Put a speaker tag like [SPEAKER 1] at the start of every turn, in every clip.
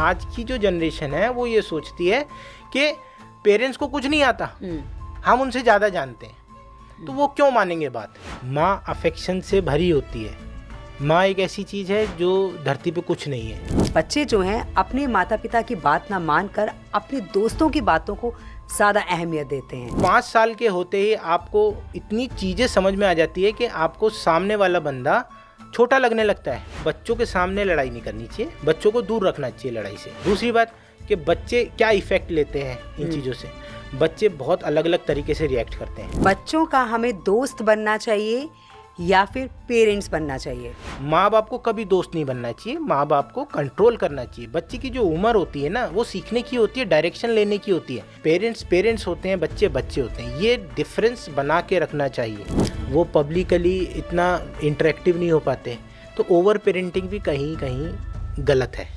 [SPEAKER 1] आज की जो जनरेशन है वो ये सोचती है कि पेरेंट्स को कुछ नहीं आता, हम उनसे ज़्यादा जानते हैं। तो वो क्यों मानेंगे बात? माँ अफेक्शन से भरी होती है। माँ एक ऐसी चीज़ है जो धरती पे कुछ नहीं है।
[SPEAKER 2] बच्चे जो हैं अपने माता पिता की बात ना मानकर अपने दोस्तों की बातों को ज़्यादा अहमियत देते हैं।
[SPEAKER 1] 5 साल के होते ही आपको इतनी चीज़ें समझ में आ जाती है कि आपको सामने वाला बंदा छोटा लगने लगता है। बच्चों के सामने लड़ाई नहीं करनी चाहिए, बच्चों को दूर रखना चाहिए लड़ाई से। दूसरी बात कि बच्चे क्या इफेक्ट लेते हैं इन चीज़ों से। बच्चे बहुत अलग अलग तरीके से रिएक्ट करते हैं।
[SPEAKER 2] बच्चों का हमें दोस्त बनना चाहिए या फिर पेरेंट्स बनना चाहिए?
[SPEAKER 1] माँ बाप को कभी दोस्त नहीं बनना चाहिए, माँ बाप को कंट्रोल करना चाहिए। बच्चे की जो उम्र होती है ना, वो सीखने की होती है, डायरेक्शन लेने की होती है। पेरेंट्स होते हैं, बच्चे होते हैं। ये डिफरेंस बना के रखना चाहिए। वो पब्लिकली इतना इंटरेक्टिव नहीं हो पाते, तो ओवर पेरेंटिंग भी कहीं कहीं गलत है।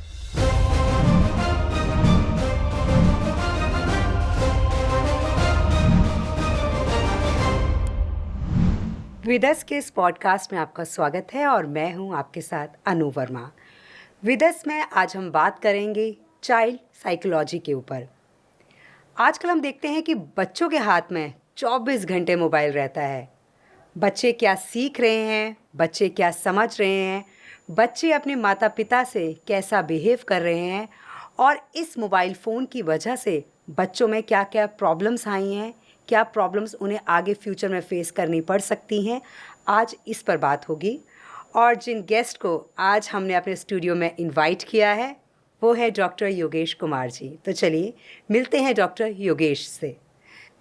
[SPEAKER 2] विदस के इस पॉडकास्ट में आपका स्वागत है और मैं हूं आपके साथ अनु वर्मा। विदस में आज हम बात करेंगे चाइल्ड साइकोलॉजी के ऊपर। आजकल हम देखते हैं कि बच्चों के हाथ में 24 घंटे मोबाइल रहता है। बच्चे क्या सीख रहे हैं, बच्चे क्या समझ रहे हैं, बच्चे अपने माता पिता से कैसा बिहेव कर रहे हैं और इस मोबाइल फ़ोन की वजह से बच्चों में क्या क्या प्रॉब्लम्स आई हैं, क्या प्रॉब्लम्स उन्हें आगे फ्यूचर में फेस करनी पड़ सकती हैं, आज इस पर बात होगी। और जिन गेस्ट को आज हमने अपने स्टूडियो में इनवाइट किया है वो है डॉक्टर योगेश कुमार जी। तो चलिए मिलते हैं डॉक्टर योगेश से।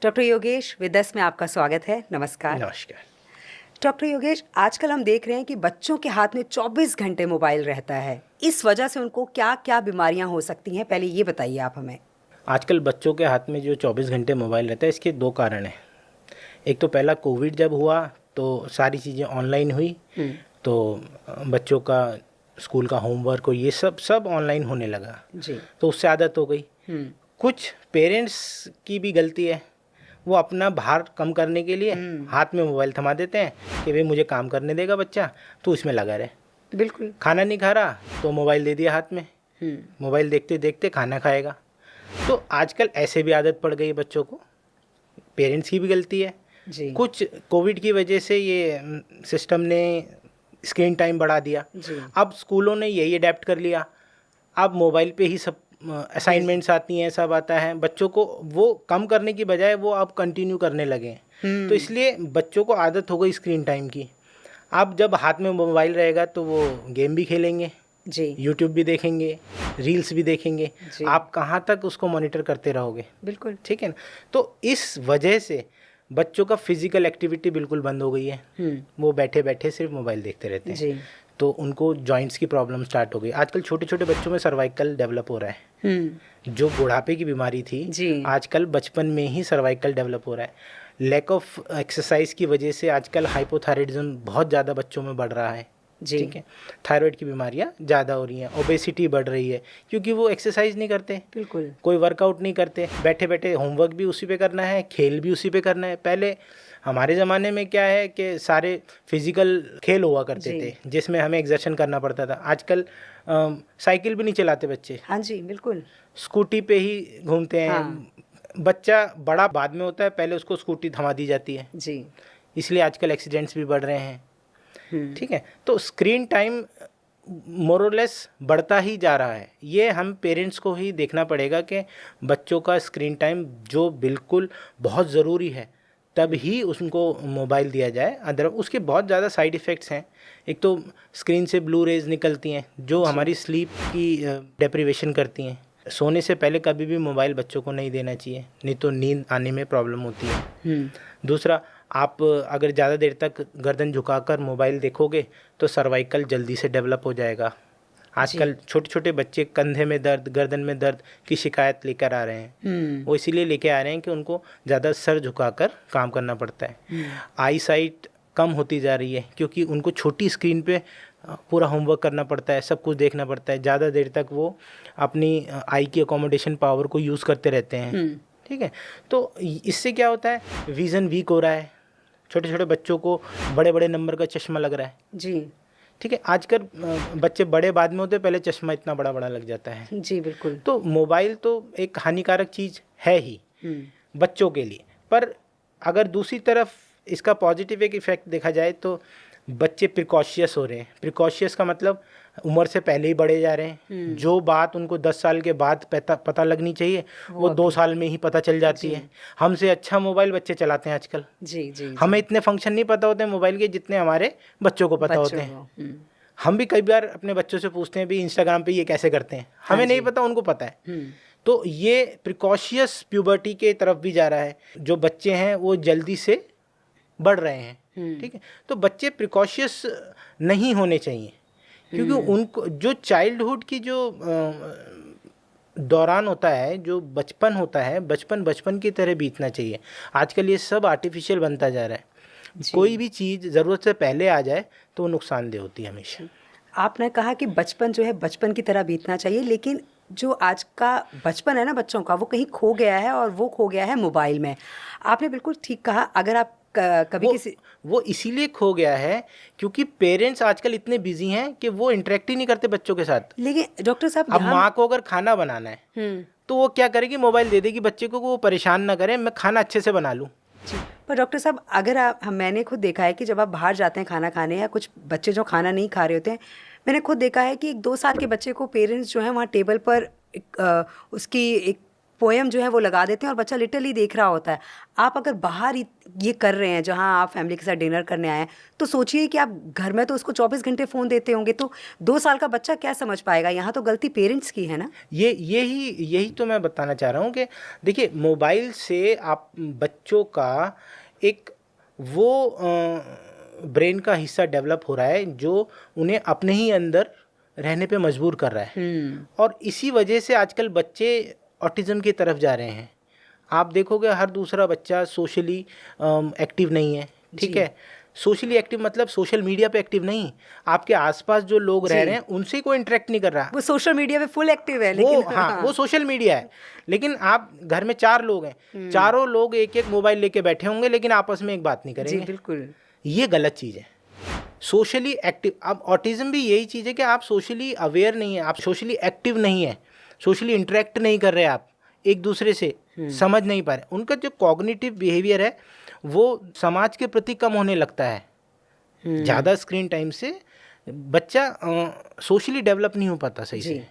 [SPEAKER 2] डॉक्टर योगेश, विदस में आपका स्वागत है। नमस्कार।
[SPEAKER 1] नमस्कार।
[SPEAKER 2] डॉक्टर योगेश, आजकल हम देख रहे हैं कि बच्चों के हाथ में 24 घंटे मोबाइल रहता है। इस वजह से उनको क्या क्या बीमारियां हो सकती हैं, पहले ये बताइए आप हमें।
[SPEAKER 1] आजकल बच्चों के हाथ में जो 24 घंटे मोबाइल रहता है, इसके 2 कारण हैं। एक तो पहला, कोविड जब हुआ तो सारी चीज़ें ऑनलाइन हुई, तो बच्चों का स्कूल का होमवर्क और ये सब ऑनलाइन होने लगा
[SPEAKER 2] जी।
[SPEAKER 1] तो उससे आदत हो गई। कुछ पेरेंट्स की भी गलती है, वो अपना भार कम करने के लिए हाथ में मोबाइल थमा देते हैं कि भाई मुझे काम करने देगा बच्चा, तो इसमें लगा रहे।
[SPEAKER 2] बिल्कुल।
[SPEAKER 1] खाना नहीं खा रहा तो मोबाइल दे दिया हाथ में, मोबाइल देखते देखते खाना खाएगा। तो आजकल ऐसे भी आदत पड़ गई बच्चों को। पेरेंट्स की भी गलती है
[SPEAKER 2] जी।
[SPEAKER 1] कुछ कोविड की वजह से ये सिस्टम ने स्क्रीन टाइम बढ़ा दिया
[SPEAKER 2] जी।
[SPEAKER 1] अब स्कूलों ने यही अडेप्ट कर लिया। अब मोबाइल पे ही सब असाइनमेंट्स आती हैं, सब आता है। बच्चों को वो कम करने की बजाय वो अब कंटिन्यू करने लगे हैं। तो इसलिए बच्चों को आदत हो गई स्क्रीन टाइम की। अब जब हाथ में मोबाइल रहेगा तो वो गेम भी खेलेंगे
[SPEAKER 2] जी,
[SPEAKER 1] यूट्यूब भी देखेंगे, रील्स भी देखेंगे। आप कहाँ तक उसको मॉनिटर करते रहोगे?
[SPEAKER 2] बिल्कुल।
[SPEAKER 1] ठीक है ना। तो इस वजह से बच्चों का फिजिकल एक्टिविटी बिल्कुल बंद हो गई है। वो बैठे बैठे सिर्फ मोबाइल देखते रहते हैं
[SPEAKER 2] जी।
[SPEAKER 1] तो उनको जॉइंट्स की प्रॉब्लम स्टार्ट हो गई। आजकल छोटे छोटे बच्चों में सर्वाइकल डेवलप हो रहा है। जो बुढ़ापे की बीमारी थी
[SPEAKER 2] जी।
[SPEAKER 1] आजकल बचपन में ही सर्वाइकल डेवलप हो रहा है। लैक ऑफ एक्सरसाइज की वजह से आजकल हाइपोथायराइडिज्म बहुत ज़्यादा बच्चों में बढ़ रहा है। ठीक है, थायराइड की बीमारियां ज़्यादा हो रही हैं, ओबेसिटी बढ़ रही है, क्योंकि वो एक्सरसाइज नहीं करते।
[SPEAKER 2] बिल्कुल।
[SPEAKER 1] कोई वर्कआउट नहीं करते, बैठे बैठे होमवर्क भी उसी पे करना है, खेल भी उसी पे करना है। पहले हमारे ज़माने में क्या है कि सारे फिजिकल खेल हुआ करते थे जिसमें हमें एक्सर्शन करना पड़ता था। आजकल साइकिल भी नहीं चलाते बच्चे।
[SPEAKER 2] हाँ जी, बिल्कुल।
[SPEAKER 1] स्कूटी पे ही घूमते हैं। बच्चा बड़ा बाद में होता है, पहले उसको स्कूटी थमा दी जाती है
[SPEAKER 2] जी।
[SPEAKER 1] इसलिए आजकल एक्सीडेंट्स भी बढ़ रहे हैं। ठीक है, तो स्क्रीन टाइम मोरलेस बढ़ता ही जा रहा है। ये हम पेरेंट्स को ही देखना पड़ेगा कि बच्चों का स्क्रीन टाइम जो बिल्कुल बहुत ज़रूरी है तब ही उनको मोबाइल दिया जाए। अदर उसके बहुत ज़्यादा साइड इफ़ेक्ट्स हैं। एक तो स्क्रीन से ब्लू रेज निकलती हैं जो हमारी स्लीप की डेप्रिवेशन करती हैं। सोने से पहले कभी भी मोबाइल बच्चों को नहीं देना चाहिए, नहीं तो नींद आने में प्रॉब्लम होती है। दूसरा, आप अगर ज़्यादा देर तक गर्दन झुकाकर मोबाइल देखोगे तो सर्वाइकल जल्दी से डेवलप हो जाएगा। आजकल छोटे छोटे बच्चे कंधे में दर्द, गर्दन में दर्द की शिकायत लेकर आ रहे हैं। वो इसीलिए लेके आ रहे हैं कि उनको ज़्यादा सर झुकाकर काम करना पड़ता है। आई साइट कम होती जा रही है क्योंकि उनको छोटी स्क्रीन पे पूरा होमवर्क करना पड़ता है, सब कुछ देखना पड़ता है। ज़्यादा देर तक वो अपनी आई की अकोमोडेशन पावर को यूज़ करते रहते हैं। ठीक है, तो इससे क्या होता है, विज़न वीक हो रहा है। छोटे छोटे बच्चों को बड़े बड़े नंबर का चश्मा लग रहा है
[SPEAKER 2] जी।
[SPEAKER 1] ठीक है। आजकल बच्चे बड़े बाद में होते, पहले चश्मा इतना बड़ा बड़ा लग जाता है।
[SPEAKER 2] जी बिल्कुल।
[SPEAKER 1] तो मोबाइल तो एक हानिकारक चीज़ है ही बच्चों के लिए, पर अगर दूसरी तरफ इसका पॉजिटिव एक इफेक्ट देखा जाए तो बच्चे प्रिकॉशियस हो रहे हैं। प्रिकॉशियस का मतलब उम्र से पहले ही बढ़े जा रहे हैं। जो बात उनको 10 साल के बाद पता लगनी चाहिए वो 2 साल में ही पता चल जाती है। हमसे अच्छा मोबाइल बच्चे चलाते हैं आजकल।
[SPEAKER 2] जी।
[SPEAKER 1] हमें इतने फंक्शन नहीं पता होते हैं मोबाइल के जितने हमारे बच्चों को पता होते हैं। हम भी कई बार अपने बच्चों से पूछते हैं भी इंस्टाग्राम पे ये कैसे करते हैं, हमें नहीं पता, उनको पता है। तो ये प्रिकॉशियस प्यूबर्टी के तरफ भी जा रहा है। जो बच्चे हैं वो जल्दी से बढ़ रहे हैं, ठीक है। तो बच्चे प्रिकॉशियस नहीं होने चाहिए, क्योंकि उनको जो चाइल्डहुड की जो दौरान होता है, जो बचपन होता है, बचपन की तरह बीतना चाहिए। आजकल ये सब आर्टिफिशियल बनता जा रहा है। कोई भी चीज़ ज़रूरत से पहले आ जाए तो वो नुकसानदेह होती है हमेशा।
[SPEAKER 2] आपने कहा कि बचपन जो है बचपन की तरह बीतना चाहिए, लेकिन जो आज का बचपन है ना बच्चों का, वो कहीं खो गया है, और वो खो गया है मोबाइल में। आपने बिल्कुल ठीक कहा। अगर आप कभी
[SPEAKER 1] वो इसीलिए खो गया है क्योंकि पेरेंट्स आजकल इतने बिजी हैं कि वो इंटरेक्ट ही नहीं करते बच्चों के साथ।
[SPEAKER 2] लेकिन डॉक्टर साहब,
[SPEAKER 1] अब माँ को अगर खाना बनाना है तो वो क्या करेगी, मोबाइल दे देगी बच्चे को, वो परेशान ना करे, मैं खाना अच्छे से बना लूँ।
[SPEAKER 2] पर डॉक्टर साहब, अगर मैंने खुद देखा है कि जब आप बाहर जाते हैं खाना खाने, या कुछ बच्चे जो खाना नहीं खा रहे होते हैं, मैंने खुद देखा है कि एक 2 साल के बच्चे को पेरेंट्स जो है वहाँ टेबल पर उसकी एक पोएम जो है वो लगा देते हैं, और बच्चा लिटरली देख रहा होता है। आप अगर बाहर ये कर रहे हैं, जहाँ आप फैमिली के साथ डिनर करने आए हैं, तो सोचिए कि आप घर में तो उसको 24 घंटे फ़ोन देते होंगे, तो 2 साल का बच्चा क्या समझ पाएगा। यहाँ तो गलती पेरेंट्स की है ना।
[SPEAKER 1] यही तो मैं बताना चाह रहा हूँ कि देखिए, मोबाइल से आप बच्चों का एक वो ब्रेन का हिस्सा डेवलप हो रहा है जो उन्हें अपने ही अंदर रहने पे मजबूर कर रहा है। और इसी वजह से आजकल बच्चे ऑटिज़म की तरफ जा रहे हैं। आप देखोगे हर दूसरा बच्चा सोशली एक्टिव नहीं है, ठीक है। सोशली एक्टिव मतलब सोशल मीडिया पे एक्टिव नहीं, आपके आसपास जो लोग रह रहे हैं उनसे कोई इंटरेक्ट नहीं कर रहा।
[SPEAKER 2] वो सोशल मीडिया पे फुल एक्टिव है, लेकिन
[SPEAKER 1] वो सोशल मीडिया है, लेकिन आप घर में 4 लोग हैं, चारों लोग एक एक मोबाइल लेके बैठे होंगे, लेकिन आपस में एक बात नहीं करेंगे।
[SPEAKER 2] बिल्कुल,
[SPEAKER 1] ये गलत चीज़ है। सोशली एक्टिव, अब ऑटिज़म भी यही चीज़ है कि आप सोशली अवेयर नहीं है, आप सोशली एक्टिव नहीं है, सोशली इंटरेक्ट नहीं कर रहे, आप एक दूसरे से समझ नहीं पा रहे। उनका जो कॉग्निटिव बिहेवियर है वो समाज के प्रति कम होने लगता है। ज़्यादा स्क्रीन टाइम से बच्चा सोशली डेवलप नहीं हो पाता सही से।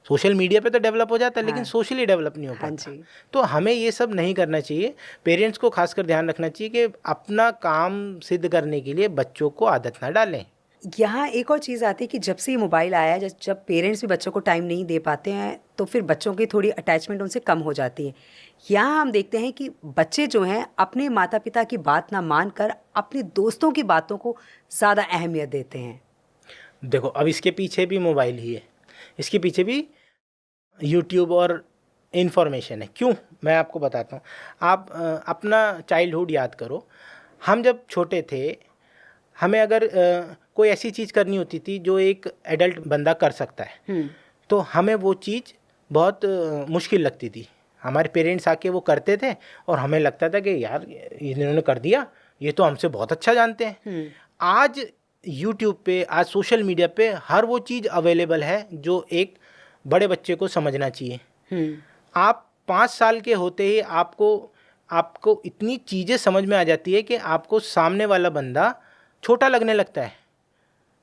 [SPEAKER 1] सोशल मीडिया पे तो डेवलप हो जाता है, लेकिन सोशली डेवलप नहीं हो पाता। तो हमें ये सब नहीं करना चाहिए। पेरेंट्स को खासकर ध्यान रखना चाहिए कि अपना काम सिद्ध करने के लिए बच्चों को आदत ना डालें।
[SPEAKER 2] यहाँ एक और चीज़ आती है कि जब से ये मोबाइल आया है, जब पेरेंट्स भी बच्चों को टाइम नहीं दे पाते हैं, तो फिर बच्चों की थोड़ी अटैचमेंट उनसे कम हो जाती है। यहाँ हम देखते हैं कि बच्चे जो हैं अपने माता पिता की बात ना मानकर अपने दोस्तों की बातों को ज़्यादा अहमियत देते हैं।
[SPEAKER 1] देखो, अब इसके पीछे भी मोबाइल ही है, इसके पीछे भी यूट्यूब और इन्फॉर्मेशन है। क्यों, मैं आपको बताता हूँ। आप अपना चाइल्डहुड याद करो। हम जब छोटे थे, हमें अगर कोई ऐसी चीज़ करनी होती थी जो एक एडल्ट बंदा कर सकता है, तो हमें वो चीज़ बहुत मुश्किल लगती थी। हमारे पेरेंट्स आके वो करते थे और हमें लगता था कि यार इन्होंने कर दिया, ये तो हमसे बहुत अच्छा जानते हैं। आज यूट्यूब पे, आज सोशल मीडिया पे हर वो चीज़ अवेलेबल है जो एक बड़े बच्चे को समझना चाहिए। आप 5 साल के होते ही आपको इतनी चीज़ें समझ में आ जाती है कि आपको सामने वाला बंदा छोटा लगने लगता है,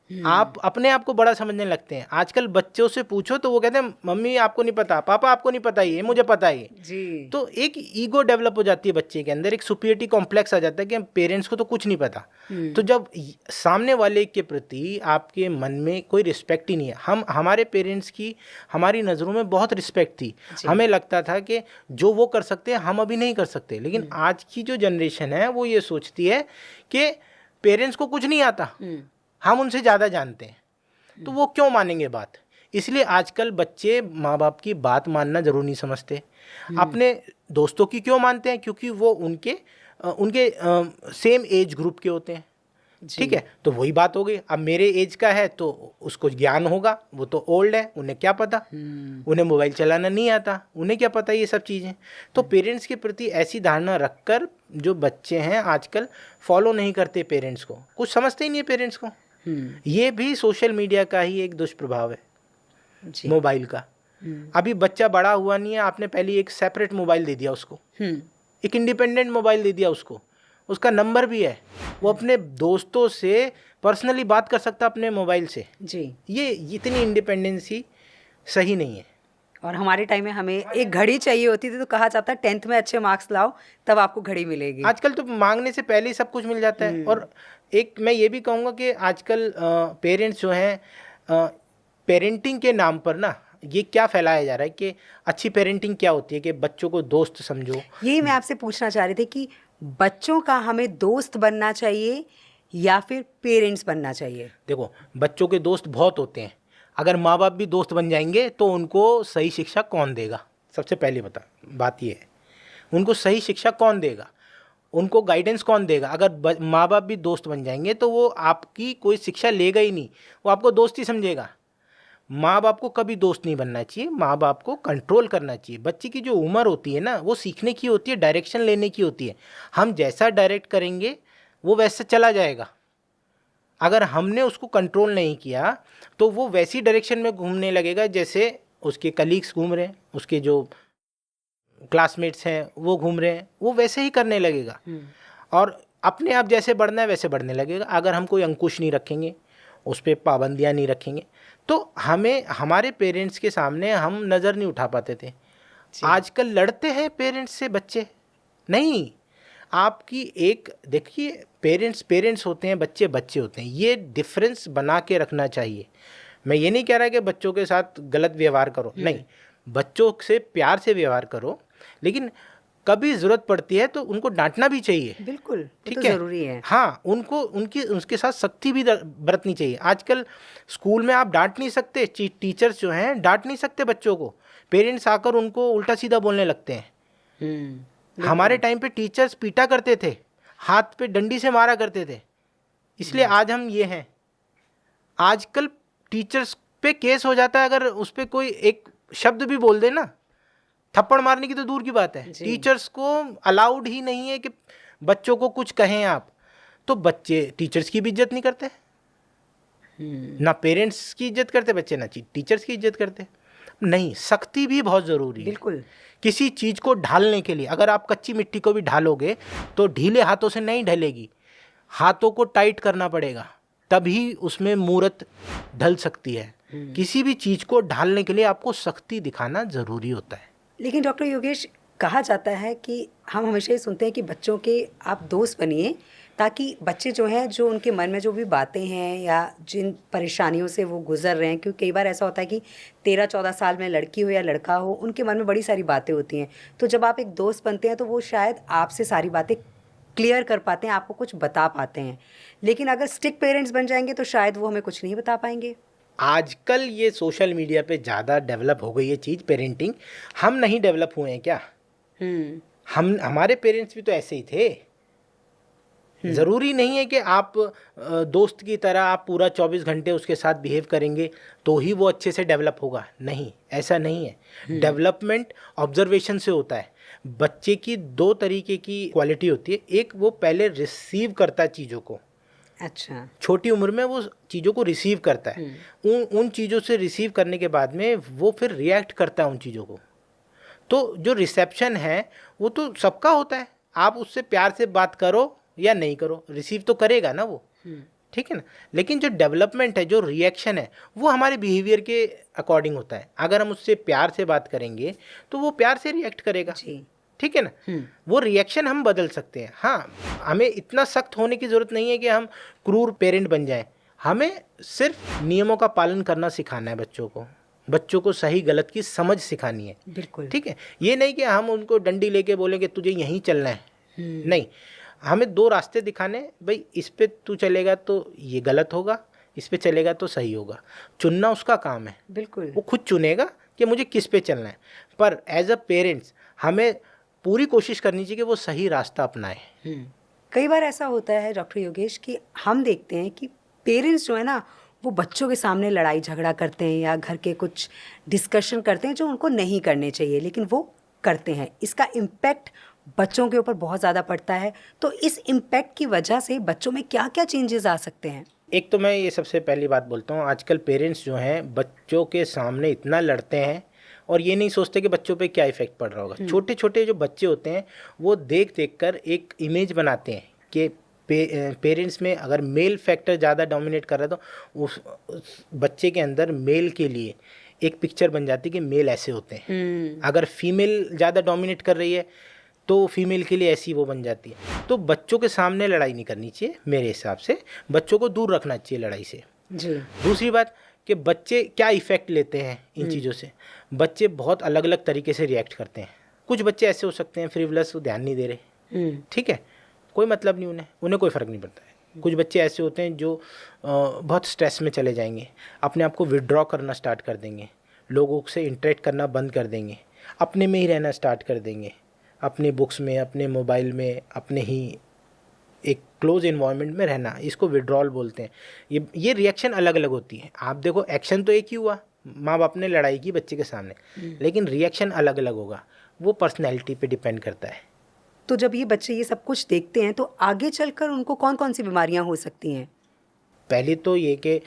[SPEAKER 1] आप अपने आप को बड़ा समझने लगते हैं। आजकल बच्चों से पूछो तो वो कहते हैं मम्मी आपको नहीं पता, पापा आपको नहीं पता, ये मुझे पता है जी। तो एक ईगो डेवलप हो जाती है बच्चे के अंदर, एक सुपीरियरिटी कॉम्प्लेक्स आ जाता है कि पेरेंट्स को तो कुछ नहीं पता। तो जब सामने वाले के प्रति आपके मन में कोई रिस्पेक्ट ही नहीं है। हमारे पेरेंट्स की हमारी नज़रों में बहुत रिस्पेक्ट थी। हमें लगता था कि जो वो कर सकते हैं हम अभी नहीं कर सकते। लेकिन आज की जो जनरेशन है वो ये सोचती है कि पेरेंट्स को कुछ नहीं आता, हम उनसे ज़्यादा जानते हैं, तो वो क्यों मानेंगे बात। इसलिए आजकल बच्चे माँ बाप की बात मानना ज़रूर नहीं समझते। अपने दोस्तों की क्यों मानते हैं, क्योंकि वो उनके सेम एज ग्रुप के होते हैं, ठीक है। तो वही बात हो गई। अब मेरे एज का है तो उसको ज्ञान होगा, वो तो ओल्ड है, उन्हें क्या पता, उन्हें मोबाइल चलाना नहीं आता, उन्हें क्या पता ये सब चीज़ें। तो पेरेंट्स के प्रति ऐसी धारणा रखकर जो बच्चे हैं आजकल फॉलो नहीं करते पेरेंट्स को, कुछ समझते ही नहीं है पेरेंट्स को। ये भी सोशल मीडिया का ही एक दुष्प्रभाव है,
[SPEAKER 2] जी।
[SPEAKER 1] मोबाइल का। अभी बच्चा बड़ा हुआ नहीं है, आपने पहले एक सेपरेट मोबाइल दे दिया उसको, एक इंडिपेंडेंट मोबाइल दे दिया उसको, उसका नंबर भी है, वो अपने दोस्तों से पर्सनली बात कर सकता अपने मोबाइल से
[SPEAKER 2] जी।
[SPEAKER 1] ये इतनी इंडिपेंडेंसी सही नहीं है।
[SPEAKER 2] और हमारे टाइम में हमें एक घड़ी चाहिए होती थी तो कहा जाता 10th में अच्छे मार्क्स लाओ तब आपको घड़ी मिलेगी।
[SPEAKER 1] आजकल तो मांगने से पहले ही सब कुछ मिल जाता है। और एक मैं ये भी कहूँगा कि आजकल पेरेंट्स जो हैं, पेरेंटिंग के नाम पर ना ये क्या फैलाया जा रहा है कि अच्छी पेरेंटिंग क्या होती है कि बच्चों को दोस्त समझो।
[SPEAKER 2] यही मैं आपसे पूछना चाह रही थी कि बच्चों का हमें दोस्त बनना चाहिए या फिर पेरेंट्स बनना चाहिए?
[SPEAKER 1] देखो, बच्चों के दोस्त बहुत होते हैं, अगर माँ बाप भी दोस्त बन जाएंगे तो उनको सही शिक्षा कौन देगा? सबसे पहली बात ये है, उनको सही शिक्षा कौन देगा, उनको गाइडेंस कौन देगा? अगर माँ बाप भी दोस्त बन जाएंगे तो वो आपकी कोई शिक्षा लेगा ही नहीं, वो आपको दोस्त ही समझेगा। माँ बाप को कभी दोस्त नहीं बनना चाहिए, माँ बाप को कंट्रोल करना चाहिए। बच्चे की जो उम्र होती है ना, वो सीखने की होती है, डायरेक्शन लेने की होती है। हम जैसा डायरेक्ट करेंगे वो वैसे चला जाएगा। अगर हमने उसको कंट्रोल नहीं किया तो वो वैसी डायरेक्शन में घूमने लगेगा जैसे उसके कलीग्स घूम रहे हैं, उसके जो क्लासमेट्स हैं वो घूम रहे हैं, वो वैसे ही करने लगेगा। और अपने आप जैसे बढ़ना है वैसे बढ़ने लगेगा। अगर हम कोई अंकुश नहीं रखेंगे, उस पर पाबंदियाँ नहीं रखेंगे, तो हमें हमारे पेरेंट्स के सामने हम नज़र नहीं उठा पाते थे। आजकल लड़ते हैं पेरेंट्स से बच्चे, नहीं। आपकी एक देखिए, पेरेंट्स होते हैं, बच्चे होते हैं, ये डिफरेंस बना के रखना चाहिए। मैं ये नहीं कह रहा कि बच्चों के साथ गलत व्यवहार करो, नहीं, बच्चों से प्यार से व्यवहार करो, लेकिन कभी ज़रूरत पड़ती है तो उनको डांटना भी चाहिए।
[SPEAKER 2] बिल्कुल,
[SPEAKER 1] ठीक
[SPEAKER 2] तो
[SPEAKER 1] है,
[SPEAKER 2] ज़रूरी है।
[SPEAKER 1] हाँ, उनके साथ सख्ती भी बरतनी चाहिए। आजकल स्कूल में आप डांट नहीं सकते, टीचर्स जो हैं डांट नहीं सकते बच्चों को, पेरेंट्स आकर उनको उल्टा सीधा बोलने लगते हैं। हमारे टाइम पे टीचर्स पीटा करते थे, हाथ पे डंडी से मारा करते थे, इसलिए आज हम ये हैं। आजकल टीचर्स पे केस हो जाता है अगर उस पर कोई एक शब्द भी बोल दे ना, थप्पड़ मारने की तो दूर की बात है, टीचर्स को अलाउड ही नहीं है कि बच्चों को कुछ कहें आप। तो बच्चे टीचर्स की भी इज्जत नहीं करते, ना पेरेंट्स की इज्जत करते बच्चे, ना टीचर्स की इज्जत करते। नहीं, सख्ती भी बहुत ज़रूरी है।
[SPEAKER 2] बिल्कुल।
[SPEAKER 1] किसी चीज़ को ढालने के लिए, अगर आप कच्ची मिट्टी को भी ढालोगे तो ढीले हाथों से नहीं ढलेगी, हाथों को टाइट करना पड़ेगा, तभी उसमें मूर्त ढल सकती है। किसी भी चीज़ को ढालने के लिए आपको सख्ती दिखाना ज़रूरी होता है।
[SPEAKER 2] लेकिन डॉक्टर योगेश, कहा जाता है कि हम हमेशा ये सुनते हैं कि बच्चों के आप दोस्त बनिए, ताकि बच्चे जो हैं, जो उनके मन में जो भी बातें हैं या जिन परेशानियों से वो गुजर रहे हैं, क्योंकि कई बार ऐसा होता है कि 13-14 साल में लड़की हो या लड़का हो, उनके मन में बड़ी सारी बातें होती हैं। तो जब आप एक दोस्त बनते हैं तो वो शायद आपसे सारी बातें क्लियर कर पाते हैं, आपको कुछ बता पाते हैं। लेकिन अगर स्ट्रिक्ट पेरेंट्स बन जाएंगे तो शायद वो हमें कुछ नहीं बता पाएंगे।
[SPEAKER 1] आजकल ये सोशल मीडिया पे ज़्यादा डेवलप हो गई है चीज़, पेरेंटिंग। हम नहीं डेवलप हुए हैं क्या? हमारे पेरेंट्स भी तो ऐसे ही थे। ज़रूरी नहीं है कि आप दोस्त की तरह आप पूरा 24 घंटे उसके साथ बिहेव करेंगे तो ही वो अच्छे से डेवलप होगा, नहीं, ऐसा नहीं है। डेवलपमेंट ऑब्जर्वेशन से होता है। बच्चे की 2 तरीके की क्वालिटी होती है, एक वो पहले रिसीव करता है चीज़ों को,
[SPEAKER 2] अच्छा,
[SPEAKER 1] छोटी उम्र में वो चीज़ों को रिसीव करता है, उन चीज़ों से रिसीव करने के बाद में वो फिर रिएक्ट करता है उन चीज़ों को। तो जो रिसेप्शन है वो तो सबका होता है, आप उससे प्यार से बात करो या नहीं करो, रिसीव तो करेगा ना वो, ठीक है ना। लेकिन जो डेवलपमेंट है, जो रिएक्शन है, वो हमारे बिहेवियर के अकॉर्डिंग होता है। अगर हम उससे प्यार से बात करेंगे तो वो प्यार से रिएक्ट करेगा, ठीक है ना। वो रिएक्शन हम बदल सकते हैं। हाँ, हमें इतना सख्त होने की ज़रूरत नहीं है कि हम क्रूर पेरेंट बन जाएं। हमें सिर्फ नियमों का पालन करना सिखाना है बच्चों को सही गलत की समझ सिखानी है,
[SPEAKER 2] बिल्कुल,
[SPEAKER 1] ठीक है। ये नहीं कि हम उनको डंडी लेके बोलेंगे तुझे यहीं चलना है, नहीं। हमें 2 रास्ते दिखाने, भाई इस पे तू चलेगा तो ये गलत होगा, इस पे चलेगा तो सही होगा। चुनना उसका काम है,
[SPEAKER 2] बिल्कुल,
[SPEAKER 1] वो खुद चुनेगा कि मुझे किस पे चलना है। पर एज अ पेरेंट्स हमें पूरी कोशिश करनी चाहिए कि वो सही रास्ता अपनाए।
[SPEAKER 2] कई बार ऐसा होता है डॉक्टर योगेश कि हम देखते हैं कि पेरेंट्स जो है ना, वो बच्चों के सामने लड़ाई झगड़ा करते हैं या घर के कुछ डिस्कशन करते हैं जो उनको नहीं करने चाहिए, लेकिन वो करते हैं। इसका इम्पैक्ट बच्चों के ऊपर बहुत ज़्यादा पड़ता है। तो इस इम्पैक्ट की वजह से बच्चों में क्या क्या चेंजेस आ सकते हैं?
[SPEAKER 1] एक तो मैं ये सबसे पहली बात बोलता हूँ, आजकल पेरेंट्स जो हैं बच्चों के सामने इतना लड़ते हैं और ये नहीं सोचते कि बच्चों पे क्या इफेक्ट पड़ रहा होगा। छोटे छोटे जो बच्चे होते हैं वो देख देख कर एक इमेज बनाते हैं कि पेरेंट्स में अगर मेल फैक्टर ज़्यादा डोमिनेट कर रहा है तो उस बच्चे के अंदर मेल के लिए एक पिक्चर बन जाती है कि मेल ऐसे होते हैं। अगर फीमेल ज़्यादा डोमिनेट कर रही है तो फीमेल के लिए ऐसी वो बन जाती है। तो बच्चों के सामने लड़ाई नहीं करनी चाहिए, मेरे हिसाब से बच्चों को दूर रखना चाहिए लड़ाई से
[SPEAKER 2] जी।
[SPEAKER 1] दूसरी बात कि बच्चे क्या इफ़ेक्ट लेते हैं इन चीज़ों से। बच्चे बहुत अलग अलग तरीके से रिएक्ट करते हैं। कुछ बच्चे ऐसे हो सकते हैं फ्रिवलस, वो ध्यान नहीं दे रहे, ठीक है, कोई मतलब नहीं, उन्हें कोई फ़र्क नहीं पड़ता है। कुछ बच्चे ऐसे होते हैं जो बहुत स्ट्रेस में चले जाएंगे, अपने आप को विड्रॉ करना स्टार्ट कर देंगे, लोगों से इंटरेक्ट करना बंद कर देंगे, अपने में ही रहना स्टार्ट कर देंगे, अपने बुक्स में, अपने मोबाइल में, अपने ही एक क्लोज इन्वायरमेंट में रहना, इसको विड्रॉल बोलते हैं। ये रिएक्शन अलग अलग होती है। आप देखो एक्शन तो एक ही हुआ, माँ बाप ने लड़ाई की बच्चे के सामने, लेकिन रिएक्शन अलग अलग होगा, वो पर्सनैलिटी पे डिपेंड करता है।
[SPEAKER 2] तो जब ये बच्चे ये सब कुछ देखते हैं तो आगे चलकर उनको कौन कौन सी बीमारियां हो सकती हैं?
[SPEAKER 1] पहले तो ये कि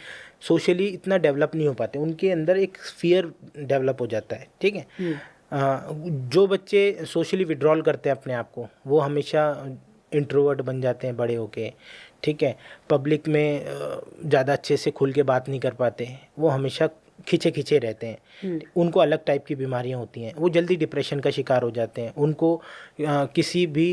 [SPEAKER 1] सोशली इतना डेवलप नहीं हो पाते, उनके अंदर एक फियर डेवलप हो जाता है, ठीक है। जो बच्चे सोशली विड्रॉल करते हैं अपने आप को, वो हमेशा इंट्रोवर्ट बन जाते हैं बड़े होके, ठीक है। पब्लिक में ज़्यादा अच्छे से खुल के बात नहीं कर पाते, वो हमेशा खिंचे खिंचे रहते हैं, उनको अलग टाइप की बीमारियां होती हैं, वो जल्दी डिप्रेशन का शिकार हो जाते हैं, उनको किसी भी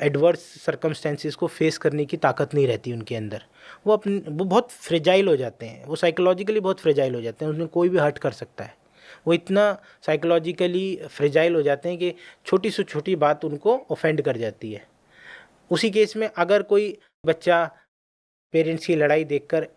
[SPEAKER 1] एडवर्स सर्कमस्टेंसेस को फेस करने की ताकत नहीं रहती उनके अंदर। वो बहुत फ्रेजाइल हो जाते हैं, वो साइकोलॉजिकली बहुत फ्रेजाइल हो जाते हैं, उन्हें कोई भी हर्ट कर सकता है। वो इतना साइकोलॉजिकली फ्रेजाइल हो जाते हैं कि छोटी से छोटी बात उनको ऑफेंड कर जाती है। उसी केस में अगर कोई बच्चा पेरेंट्स की लड़ाई देखकर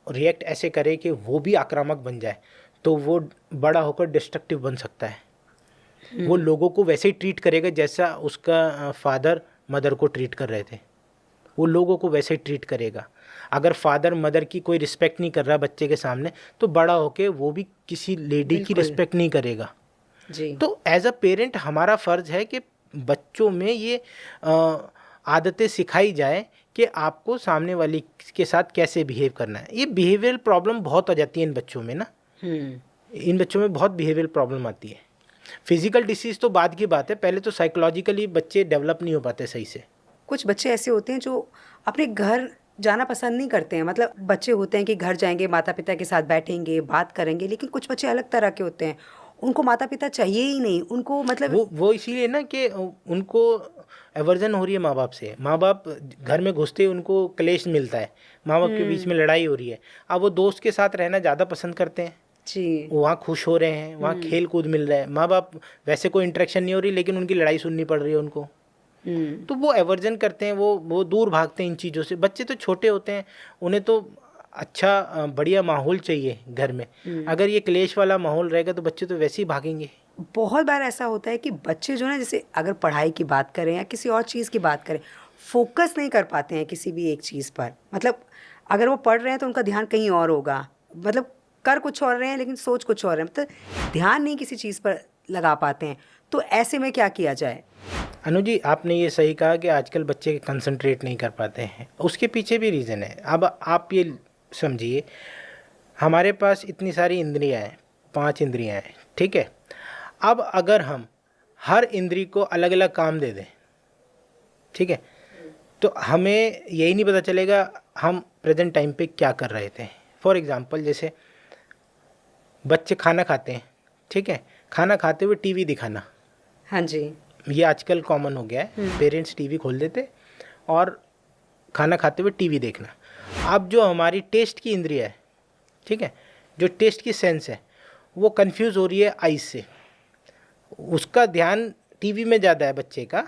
[SPEAKER 1] रिएक्ट ऐसे करे कि वो भी आक्रामक बन जाए, तो वो बड़ा होकर डिस्ट्रक्टिव बन सकता है। वो लोगों को वैसे ही ट्रीट करेगा जैसा उसका फादर मदर को ट्रीट कर रहे थे, वो लोगों को वैसे ही ट्रीट करेगा। अगर फादर मदर की कोई रिस्पेक्ट नहीं कर रहा बच्चे के सामने, तो बड़ा होके वो भी किसी लेडी की रिस्पेक्ट नहीं करेगा जी। तो एज अ पेरेंट हमारा फ़र्ज़ है कि बच्चों में ये आदतें सिखाई जाए कि आपको सामने वाली के साथ कैसे बिहेव करना है। ये बिहेवियरल प्रॉब्लम बहुत आ जाती है इन बच्चों में ना, इन बच्चों में बहुत बिहेवियरल प्रॉब्लम आती है। फिजिकल डिसीज़ तो बाद की बात है, पहले तो साइकोलॉजिकली बच्चे डेवलप नहीं हो पाते सही से।
[SPEAKER 2] कुछ बच्चे ऐसे होते हैं जो अपने घर जाना पसंद नहीं करते हैं, मतलब बच्चे होते हैं कि घर जाएंगे, माता पिता के साथ बैठेंगे, बात करेंगे, लेकिन कुछ बच्चे अलग तरह के होते हैं, उनको माता पिता चाहिए ही नहीं, उनको मतलब
[SPEAKER 1] वो इसीलिए ना कि उनको एवर्जन हो रही है माँ बाप से। माँ बाप घर में घुसते ही उनको क्लेश मिलता है, माँ बाप के बीच में लड़ाई हो रही है। अब वो दोस्त के साथ रहना ज़्यादा पसंद करते हैं जी, वहाँ खुश हो रहे हैं, वहाँ खेल कूद मिल रहा है, माँ बाप वैसे कोई इंटरेक्शन नहीं हो रही, लेकिन उनकी लड़ाई सुननी पड़ रही है उनको, तो वो एवर्जन करते हैं, वो दूर भागते हैं इन चीज़ों से। बच्चे तो छोटे होते हैं, उन्हें तो अच्छा बढ़िया माहौल चाहिए घर में। अगर ये क्लेश वाला माहौल रहेगा तो बच्चे तो वैसे ही भागेंगे।
[SPEAKER 2] बहुत बार ऐसा होता है कि बच्चे जो है, जैसे अगर पढ़ाई की बात करें या किसी और चीज़ की बात करें, फोकस नहीं कर पाते हैं किसी भी एक चीज़ पर। मतलब अगर वो पढ़ रहे हैं तो उनका ध्यान कहीं और होगा, मतलब कर कुछ और रहे हैं लेकिन सोच कुछ और है, मतलब ध्यान नहीं किसी चीज़ पर लगा पाते हैं। तो ऐसे में क्या किया जाए?
[SPEAKER 1] अनु जी, आपने ये सही कहा कि आजकल बच्चे कंसंट्रेट नहीं कर पाते हैं, उसके पीछे भी रीज़न है। अब आप ये समझिए, हमारे पास इतनी सारी इंद्रियां हैं, 5 इंद्रियां हैं, ठीक है। अब अगर हम हर इंद्री को अलग अलग काम दे दें, ठीक है, तो हमें यही नहीं पता चलेगा हम प्रेजेंट टाइम पे क्या कर रहे थे। फॉर एग्जांपल, जैसे बच्चे खाना खाते हैं, ठीक है, खाना खाते हुए टीवी दिखाना,
[SPEAKER 2] हाँ जी,
[SPEAKER 1] ये आजकल कॉमन हो गया है। पेरेंट्स टीवी खोल देते और खाना खाते हुए टीवी देखना। अब जो हमारी टेस्ट की इंद्रिया है, ठीक है, जो टेस्ट की सेंस है, वो कंफ्यूज हो रही है आइज से, उसका ध्यान टीवी में ज़्यादा है बच्चे का,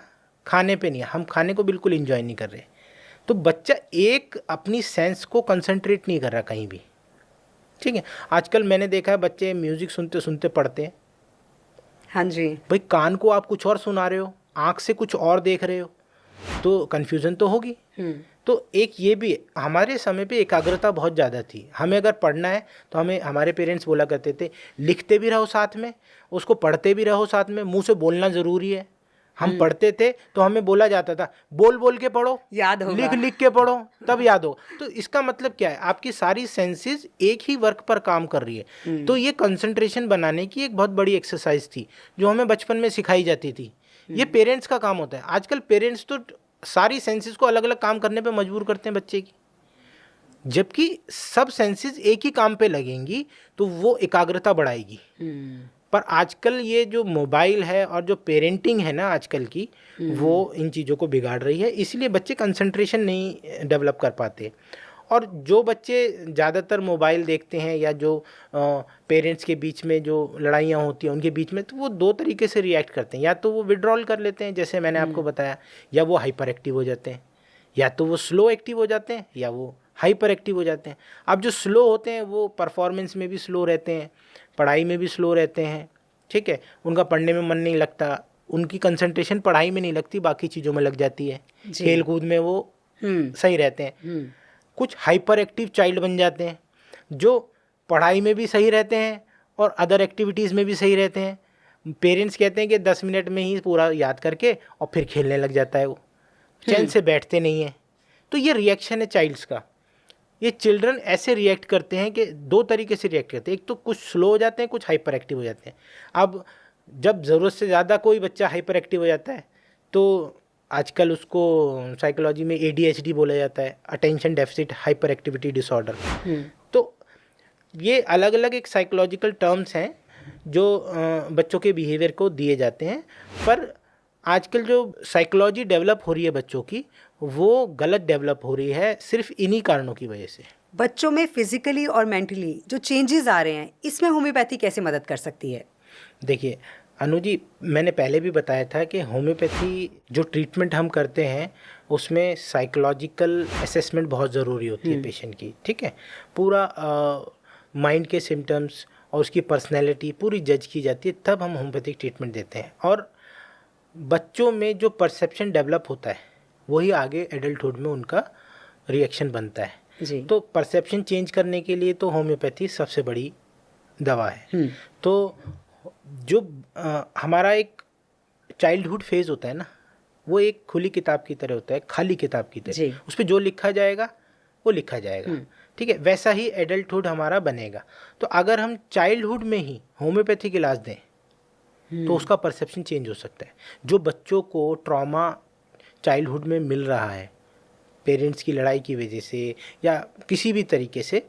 [SPEAKER 1] खाने पे नहीं है। हम खाने को बिल्कुल एंजॉय नहीं कर रहे, तो बच्चा एक अपनी सेंस को कंसंट्रेट नहीं कर रहा कहीं भी, ठीक है। आजकल मैंने देखा है बच्चे म्यूज़िक सुनते सुनते पढ़ते हैं।
[SPEAKER 2] हाँ जी,
[SPEAKER 1] भाई कान को आप कुछ और सुना रहे हो, आँख से कुछ और देख रहे हो, तो कन्फ्यूज़न तो होगी। तो एक ये भी, हमारे समय पे एकाग्रता बहुत ज़्यादा थी। हमें अगर पढ़ना है तो हमें हमारे पेरेंट्स बोला करते थे लिखते भी रहो साथ में, उसको पढ़ते भी रहो साथ में, मुंह से बोलना ज़रूरी है। हम पढ़ते थे तो हमें बोला जाता था बोल बोल के पढ़ो,
[SPEAKER 2] याद होगा,
[SPEAKER 1] लिख लिख के पढ़ो, तब याद हो। तो इसका मतलब क्या है, आपकी सारी सेंसेस एक ही वर्क पर काम कर रही है। तो ये कंसंट्रेशन बनाने की एक बहुत बड़ी एक्सरसाइज थी जो हमें बचपन में सिखाई जाती थी। ये पेरेंट्स का काम होता है। आजकल पेरेंट्स तो सारी सेंसेस को अलग अलग काम करने पे मजबूर करते हैं बच्चे की, जबकि सब सेंसेस एक ही काम पे लगेंगी तो वो एकाग्रता बढ़ाएगी। पर आजकल ये जो मोबाइल है और जो पेरेंटिंग है ना आजकल की, वो इन चीज़ों को बिगाड़ रही है। इसलिए बच्चे कंसंट्रेशन नहीं डेवलप कर पाते। और जो बच्चे ज़्यादातर मोबाइल देखते हैं या जो पेरेंट्स के बीच में जो लड़ाइयाँ होती हैं उनके बीच में, तो वो दो तरीके से रिएक्ट करते हैं। या तो वो विड्रॉल कर लेते हैं जैसे मैंने आपको बताया, या वो हाइपर एक्टिव हो जाते हैं, या तो वो स्लो एक्टिव हो जाते हैं, या वो हाइपर एक्टिव हो जाते हैं। अब जो स्लो होते हैं वो परफॉर्मेंस में भी स्लो रहते हैं, पढ़ाई में भी स्लो रहते हैं, ठीक है, उनका पढ़ने में मन नहीं लगता, उनकी कंसंट्रेशन पढ़ाई में नहीं लगती, बाकी चीज़ों में लग जाती है, खेल कूद में वो सही रहते हैं। कुछ हाइपर एक्टिव चाइल्ड बन जाते हैं जो पढ़ाई में भी सही रहते हैं और अदर एक्टिविटीज़ में भी सही रहते हैं। पेरेंट्स कहते हैं कि 10 मिनट में ही पूरा याद करके और फिर खेलने लग जाता है, वो चैन से बैठते नहीं हैं। तो ये रिएक्शन है चाइल्ड्स का। ये चिल्ड्रन ऐसे रिएक्ट करते हैं कि दो तरीके से रिएक्ट करते हैं, एक तो कुछ स्लो हो जाते हैं, कुछ हाइपर एक्टिव हो जाते हैं। अब जब ज़रूरत से ज़्यादा कोई बच्चा हाइपर एक्टिव हो जाता है तो आजकल उसको साइकोलॉजी में ADHD बोला जाता है, attention deficit hyper activity disorder. तो ये अलग अलग एक साइकोलॉजिकल टर्म्स हैं जो बच्चों के बिहेवियर को दिए जाते हैं। पर आजकल जो साइकोलॉजी डेवलप हो रही है बच्चों की, वो गलत डेवलप हो रही है सिर्फ इन्हीं कारणों की वजह से।
[SPEAKER 2] बच्चों में फिजिकली और मेंटली जो चेंजेस आ रहे हैं, इसमें होम्योपैथी कैसे मदद कर सकती है?
[SPEAKER 1] देखिए अनु जी, मैंने पहले भी बताया था कि होम्योपैथी जो ट्रीटमेंट हम करते हैं उसमें साइकोलॉजिकल असेसमेंट बहुत ज़रूरी होती है पेशेंट की, ठीक है। पूरा माइंड के सिम्टम्स और उसकी पर्सनैलिटी पूरी जज की जाती है, तब हम होम्योपैथिक ट्रीटमेंट देते हैं। और बच्चों में जो परसेप्शन डेवलप होता है वही आगे एडल्टहुड में उनका रिएक्शन बनता है
[SPEAKER 2] जी।
[SPEAKER 1] तो परसेप्शन चेंज करने के लिए तो होम्योपैथी सबसे बड़ी दवा है। तो जो हमारा एक चाइल्डहुड फेज होता है ना, वो एक खुली किताब की तरह होता है, खाली किताब की तरह, उस पर जो लिखा जाएगा वो लिखा जाएगा, ठीक है। वैसा ही एडल्टहुड हमारा बनेगा। तो अगर हम चाइल्डहुड में ही होम्योपैथिक इलाज दें तो उसका परसेप्शन चेंज हो सकता है। जो बच्चों को ट्रॉमा चाइल्डहुड में मिल रहा है पेरेंट्स की लड़ाई की वजह से या किसी भी तरीके से,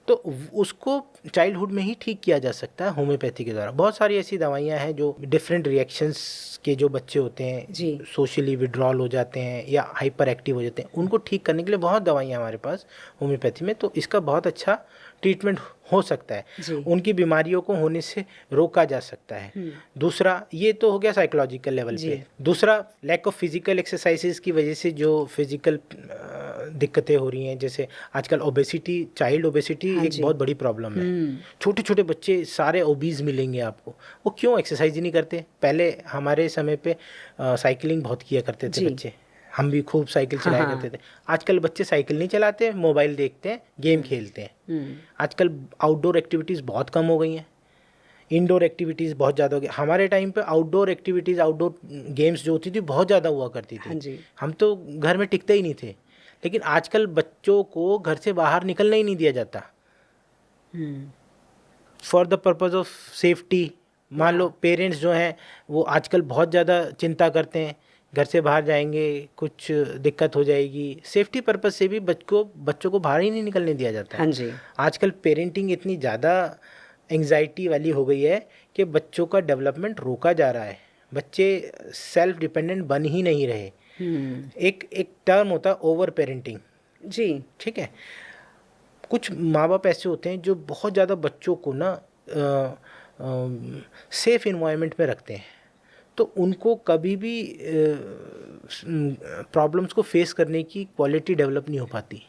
[SPEAKER 1] तो उसको चाइल्डहुड में ही ठीक किया जा सकता है होम्योपैथी के द्वारा। बहुत सारी ऐसी दवाइयाँ हैं जो डिफरेंट रिएक्शंस के जो बच्चे होते हैं, सोशली विड्रॉल हो जाते हैं या हाइपर एक्टिव हो जाते हैं, उनको ठीक करने के लिए बहुत दवाइयाँ हमारे पास होम्योपैथी में। तो इसका बहुत अच्छा ट्रीटमेंट हो सकता है, उनकी बीमारियों को होने से रोका जा सकता है। दूसरा, ये तो हो गया साइकोलॉजिकल लेवल पे। दूसरा, लैक ऑफ फिजिकल एक्सरसाइजेस की वजह से जो फिजिकल दिक्कतें हो रही हैं, जैसे आजकल ओबेसिटी, चाइल्ड ओबेसिटी एक बहुत बड़ी प्रॉब्लम है। छोटे छोटे बच्चे सारे ओबीज मिलेंगे आपको। वो क्यों? एक्सरसाइज ही नहीं करते। पहले हमारे समय पे साइकिलिंग बहुत किया करते थे बच्चे, हम भी खूब साइकिल चलाया करते थे। आजकल बच्चे साइकिल नहीं चलाते, मोबाइल देखते हैं, गेम खेलते हैं। आजकल आउटडोर एक्टिविटीज़ बहुत कम हो गई हैं, इंडोर एक्टिविटीज़ बहुत ज़्यादा हो गई। हमारे टाइम पे आउटडोर एक्टिविटीज़, आउटडोर गेम्स जो होती थी बहुत ज़्यादा हुआ करती थी। हम तो घर में टिकते ही नहीं थे। लेकिन आजकल बच्चों को घर से बाहर निकलना ही नहीं दिया जाता for the purpose of safety. मान लो पेरेंट्स जो हैं वो आजकल बहुत ज़्यादा चिंता करते हैं, घर से बाहर जाएंगे कुछ दिक्कत हो जाएगी। सेफ्टी पर्पस से भी बच्चों को बाहर ही नहीं निकलने दिया जाता है।
[SPEAKER 2] हाँ जी।
[SPEAKER 1] आजकल पेरेंटिंग इतनी ज़्यादा एंग्जाइटी वाली हो गई है कि बच्चों का डेवलपमेंट रोका जा रहा है। बच्चे सेल्फ डिपेंडेंट बन ही नहीं रहे। एक टर्म होता है ओवर पेरेंटिंग जी, ठीक है। कुछ माँ बाप ऐसे होते हैं जो बहुत ज़्यादा बच्चों को ना सेफ इन्वायरमेंट में रखते हैं, तो उनको कभी भी प्रॉब्लम्स को फेस करने की क्वालिटी डेवलप नहीं हो पाती।